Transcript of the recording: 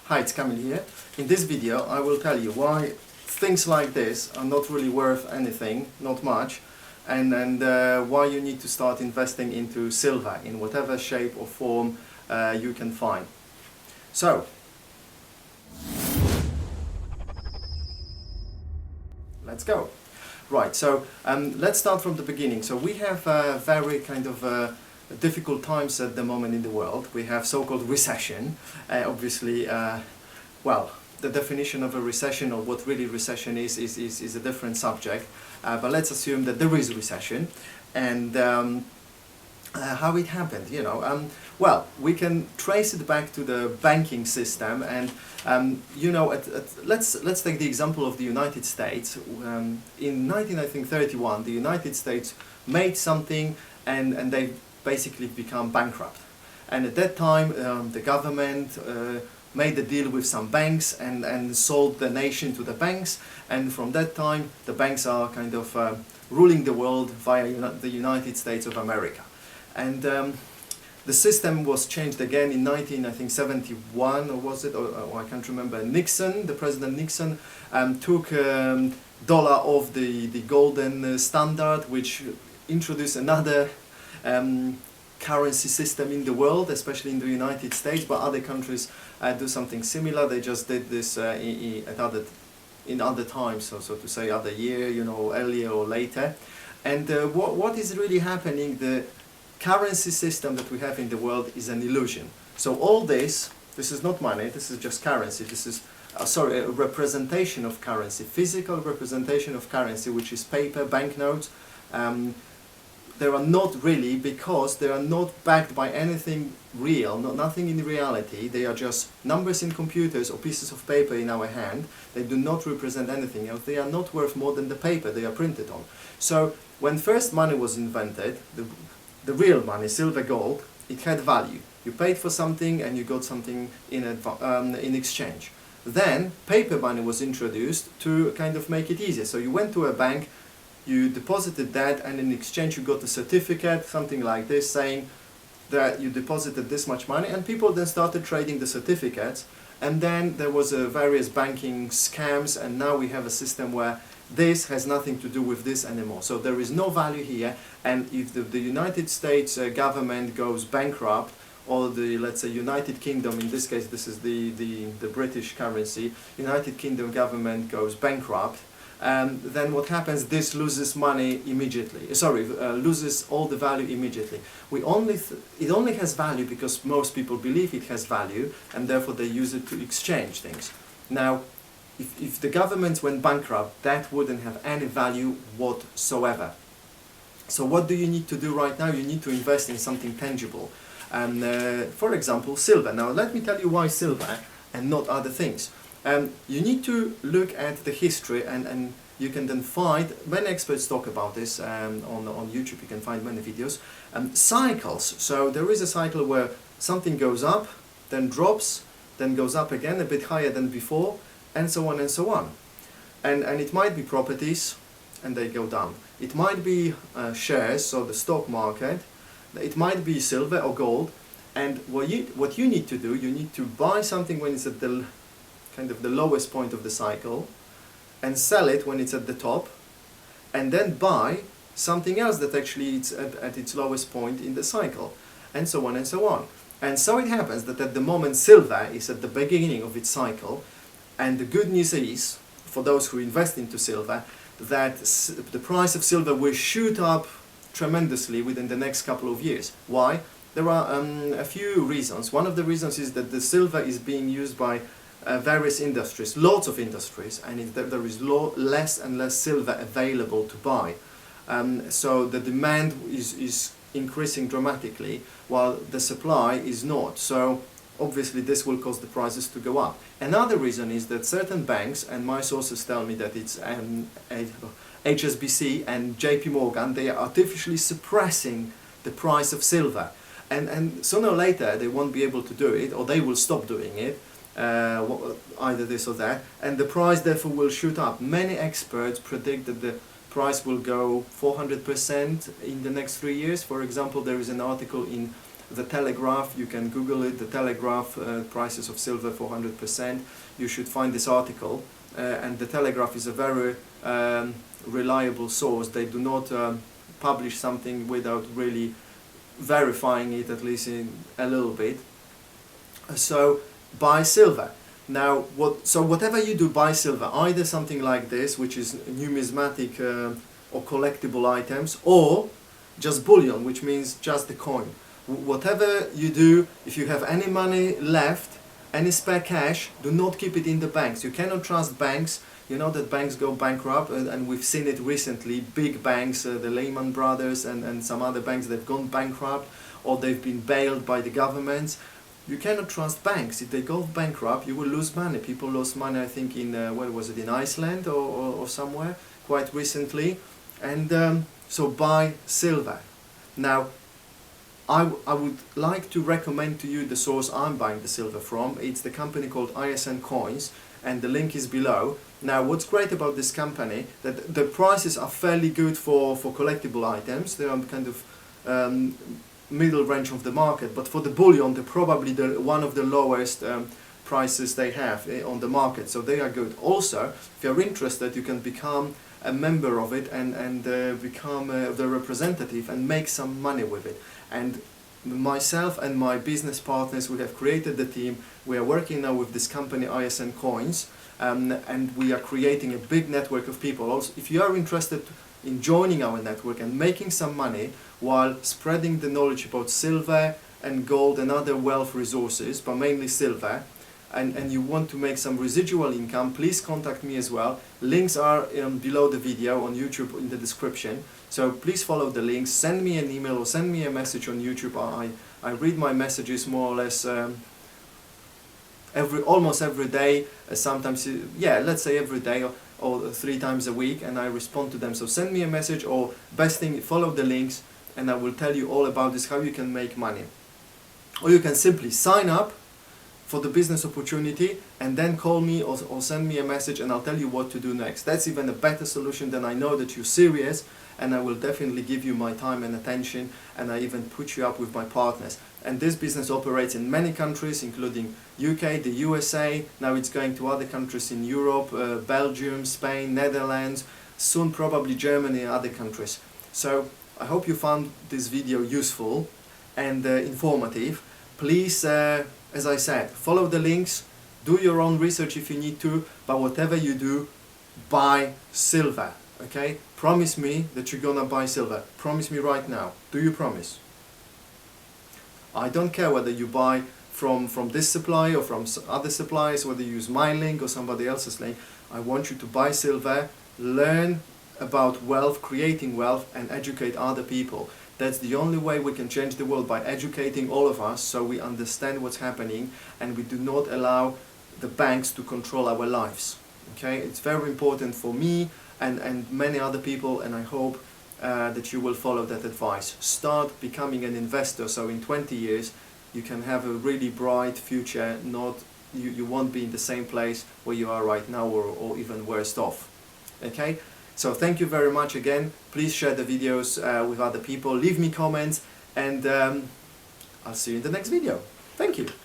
Hi, it's Kamil here. In this video I will tell you why things like this are not really worth anything, not much, and why you need to start investing into silver in whatever shape or form you can find. So, let's go. Right, so let's start from the beginning. So we have very kind of difficult times at the moment in the world. We have so-called recession. Obviously, well, the definition of a recession or what really recession is a different subject. But let's assume that there is a recession, and how it happened, you know. Well, we can trace it back to the banking system, and you know, let's take the example of the United States. In 1931, the United States made something, and they basically become bankrupt. And at that time, the government made a deal with some banks and sold the nation to the banks, and from that time, the banks are kind of ruling the world via the United States of America. And the system was changed again in 1971, or was it? Or I can't remember. Nixon, the President Nixon, took dollar off the golden standard, which introduced another currency system in the world, especially in the United States. But other countries do something similar. They just did this in other times, so to say, other year, you know, earlier or later. And what is really happening? The currency system that we have in the world is an illusion. So all this is not money, this is just currency, this is, sorry, a representation of currency, physical representation of currency, which is paper, banknotes. They are not really, because they are not backed by anything real, nothing in reality. They are just numbers in computers or pieces of paper in our hand. They do not represent anything else. They are not worth more than the paper they are printed on. So when first money was invented, the real money, silver, gold, it had value. You paid for something and you got something in exchange. Then paper money was introduced to kind of make it easier. So you went to a bank, you deposited that, and in exchange you got a certificate, something like this, saying that you deposited this much money, and people then started trading the certificates, and then there was various banking scams, and now we have a system where this has nothing to do with this anymore. So there is no value here, and if the United States government goes bankrupt, or the, let's say, United Kingdom, in this case this is the British currency, United Kingdom government goes bankrupt, then what happens? This loses money immediately. Sorry, loses all the value immediately. It only has value because most people believe it has value, and therefore they use it to exchange things. Now, if the governments went bankrupt, that wouldn't have any value whatsoever. So what do you need to do right now? You need to invest in something tangible. And for example, silver. Now let me tell you why silver and not other things. You need to look at the history, and you can then find, many experts talk about this on YouTube, you can find many videos, cycles. So there is a cycle where something goes up, then drops, then goes up again a bit higher than before, and so on and so on. And it might be properties, and they go down. It might be shares, so the stock market. It might be silver or gold. And what you need to do, you need to buy something when it's at the kind of the lowest point of the cycle, and sell it when it's at the top, and then buy something else that actually it's at its lowest point in the cycle, and so on and so on. And so it happens that at the moment silver is at the beginning of its cycle, and the good news is, for those who invest into silver, that the price of silver will shoot up tremendously within the next couple of years. Why? There are a few reasons. One of the reasons is that the silver is being used by various industries, lots of industries, and there is less and less silver available to buy. So the demand is increasing dramatically, while the supply is not. So obviously this will cause the prices to go up. Another reason is that certain banks, and my sources tell me that it's HSBC and JP Morgan, they are artificially suppressing the price of silver. And sooner or later they won't be able to do it, or they will stop doing it. Either this or that, and the price therefore will shoot up. Many experts predict that the price will go 400% in the next 3 years. For example, there is an article in The Telegraph, you can Google it, the Telegraph prices of silver 400%. You should find this article. And the Telegraph is a very reliable source. They do not publish something without really verifying it, at least in a little bit. So buy silver. Now, whatever you do, buy silver. Either something like this, which is numismatic or collectible items, or just bullion, which means just the coin. Whatever you do, if you have any money left, any spare cash, do not keep it in the banks. You cannot trust banks. You know that banks go bankrupt, and we've seen it recently. Big banks, the Lehman Brothers and some other banks, they've gone bankrupt, or they've been bailed by the governments. You cannot trust banks. If they go bankrupt, you will lose money. People lost money, I think, in, where was it, in Iceland or somewhere, quite recently. And so buy silver. Now, I would like to recommend to you the source I'm buying the silver from. It's the company called ISN Coins, and the link is below. Now, what's great about this company, that the prices are fairly good for collectible items. They are kind of middle range of the market, but for the bullion, they're probably one of the lowest prices they have on the market, so they are good. Also, if you're interested, you can become a member of it and become the representative and make some money with it. And myself and my business partners, we have created the team. We are working now with this company ISN Coins, and we are creating a big network of people. Also, if you are interested in joining our network and making some money while spreading the knowledge about silver and gold and other wealth resources, but mainly silver, and you want to make some residual income, please contact me as well. Links are below the video on YouTube in the description. So please follow the links, send me an email or send me a message on YouTube. I read my messages more or less almost every day, sometimes, yeah, let's say every day or 3 times a week, and I respond to them. So send me a message, or best thing, follow the links, and I will tell you all about this, how you can make money. Or you can simply sign up for the business opportunity and then call me or send me a message, and I'll tell you what to do next. That's even a better solution. Then I know that you're serious, and I will definitely give you my time and attention, and I even put you up with my partners. And this business operates in many countries, including UK, the USA. Now it's going to other countries in Europe, Belgium, Spain, Netherlands, soon probably Germany and other countries. So I hope you found this video useful and informative. Please, as I said, follow the links, do your own research if you need to, but whatever you do, buy silver, okay? Promise me that you're gonna buy silver. Promise me right now. Do you promise? I don't care whether you buy from this supplier or from other suppliers, whether you use my link or somebody else's link. I want you to buy silver, learn about wealth, creating wealth, and educate other people. That's the only way we can change the world, by educating all of us so we understand what's happening and we do not allow the banks to control our lives. Okay, it's very important for me and many other people, and I hope that you will follow that advice. Start becoming an investor, so in 20 years you can have a really bright future. You won't be in the same place where you are right now, or even worse off. Okay, so thank you very much again. Please share the videos with other people, leave me comments, and I'll see you in the next video. Thank you.